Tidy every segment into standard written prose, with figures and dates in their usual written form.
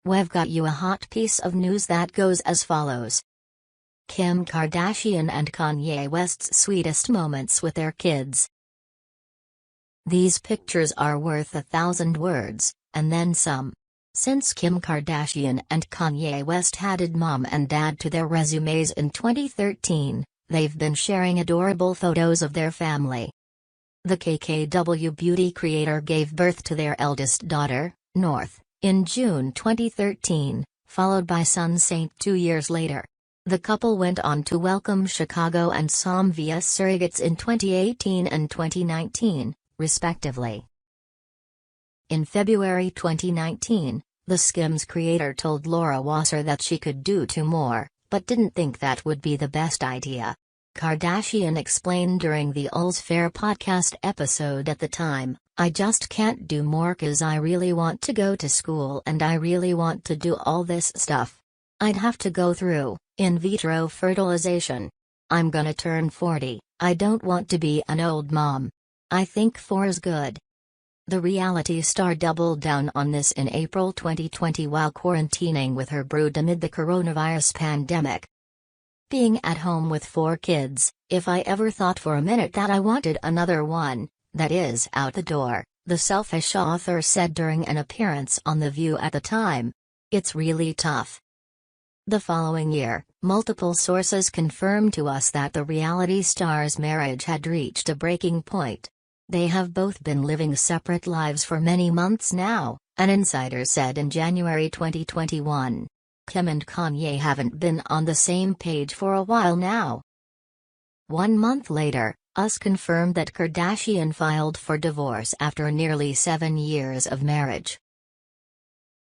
We've got you a hot piece of news that goes as follows. Kim Kardashian and Kanye West's sweetest moments with their kids. These pictures are worth 1,000 words, and then some. Since Kim Kardashian and Kanye West added mom and dad to their resumes in 2013, they've been sharing adorable photos of their family. The KKW beauty creator gave birth to their eldest daughter, North, in June 2013, followed by son Saint 2 years later. The couple went on to welcome Chicago and Sam via surrogates in 2018 and 2019, respectively. In February 2019, the Skims creator told Laura Wasser that she could do 2 more, but didn't think that would be the best idea. Kardashian explained during the All's Fair podcast episode at the time, "I just can't do more 'cause I really want to go to school and I really want to do all this stuff. I'd have to go through in vitro fertilization. I'm gonna turn 40, I don't want to be an old mom. I think 4 is good." The reality star doubled down on this in April 2020 while quarantining with her brood amid the coronavirus pandemic. "Being at home with 4 kids, if I ever thought for a minute that I wanted another one, that is out the door," the selfish author said during an appearance on The View at the time. "It's really tough." The following year, multiple sources confirmed to us that the reality star's marriage had reached a breaking point. They have both been living separate lives for many months now, an insider said in January 2021. Kim and Kanye haven't been on the same page for a while now. 1 month later, US confirmed that Kardashian filed for divorce after nearly 7 years of marriage.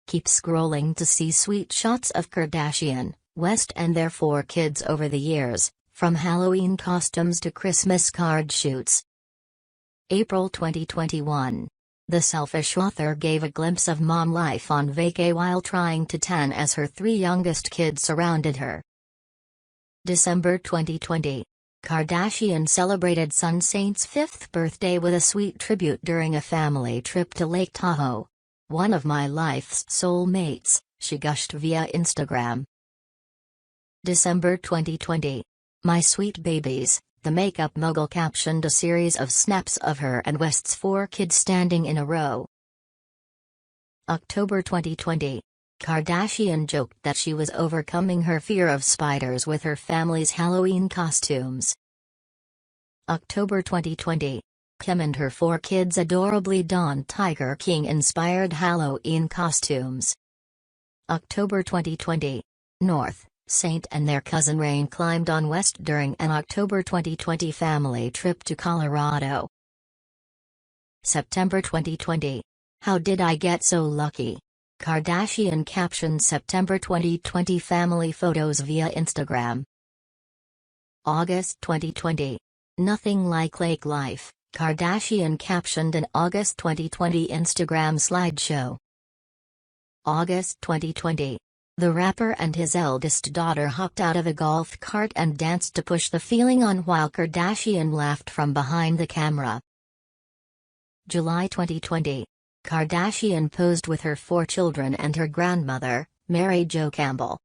Keep scrolling to see sweet shots of Kardashian, West and their 4 kids over the years, from Halloween costumes to Christmas card shoots. April 2021. The selfish author gave a glimpse of mom life on vacay while trying to tan as her 3 youngest kids surrounded her. December 2020. Kardashian celebrated son Saint's 5th birthday with a sweet tribute during a family trip to Lake Tahoe. "One of my life's soulmates," she gushed via Instagram. December 2020. "My sweet babies," the makeup mogul captioned a series of snaps of her and West's 4 kids standing in a row. October 2020. Kardashian joked that she was overcoming her fear of spiders with her family's Halloween costumes. October 2020. Kim and her 4 kids adorably donned Tiger King-inspired Halloween costumes. October 2020. North, Saint and their cousin Rain climbed on West during an October 2020 family trip to Colorado. September 2020. "How did I get so lucky?" Kardashian captioned September 2020 family photos via Instagram. August 2020. "Nothing like lake life," Kardashian captioned an August 2020 Instagram slideshow. August 2020. The rapper and his eldest daughter hopped out of a golf cart and danced to Push the Feeling On while Kardashian laughed from behind the camera. July 2020. Kardashian posed with her 4 children and her grandmother, Mary Jo Campbell.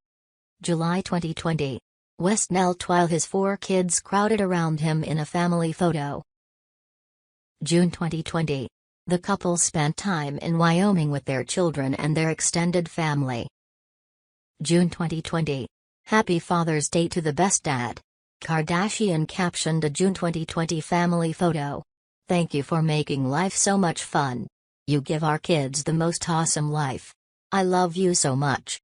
July 2020. West knelt while his 4 kids crowded around him in a family photo. June 2020. The couple spent time in Wyoming with their children and their extended family. June 2020. "Happy Father's Day to the best dad." Kardashian captioned a June 2020 family photo. "Thank you for making life so much fun. You give our kids the most awesome life. I love you so much."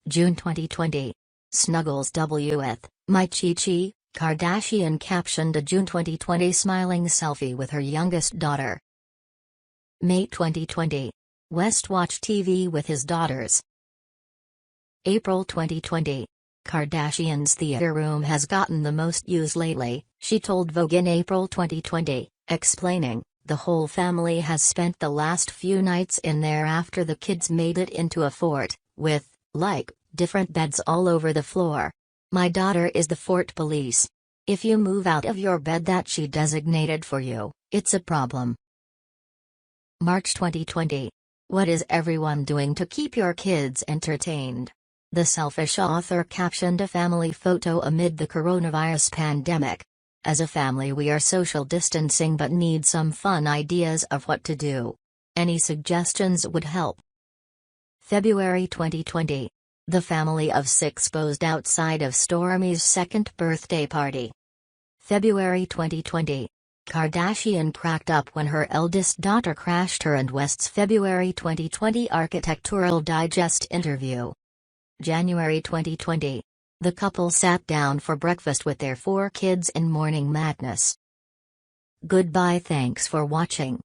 June 2020. "Snuggles WF, my Chi-Chi," Kardashian captioned a June 2020 smiling selfie with her youngest daughter. May 2020. West watched TV with his daughters. April 2020. "Kardashian's theater room has gotten the most use lately," she told Vogue in April 2020, explaining, "The whole family has spent the last few nights in there after the kids made it into a fort, with, different beds all over the floor. My daughter is the fort police. If you move out of your bed that she designated for you, it's a problem." March 2020. What is everyone doing to keep your kids entertained? The selfish author captioned a family photo amid the coronavirus pandemic. As a family, we are social distancing but need some fun ideas of what to do. Any suggestions would help. February 2020. The family of 6 posed outside of Stormy's second birthday party. February 2020. Kardashian cracked up when her eldest daughter crashed her and West's February 2020 Architectural Digest interview. January 2020. The couple sat down for breakfast with their 4 kids in Morning Madness. Goodbye, thanks for watching.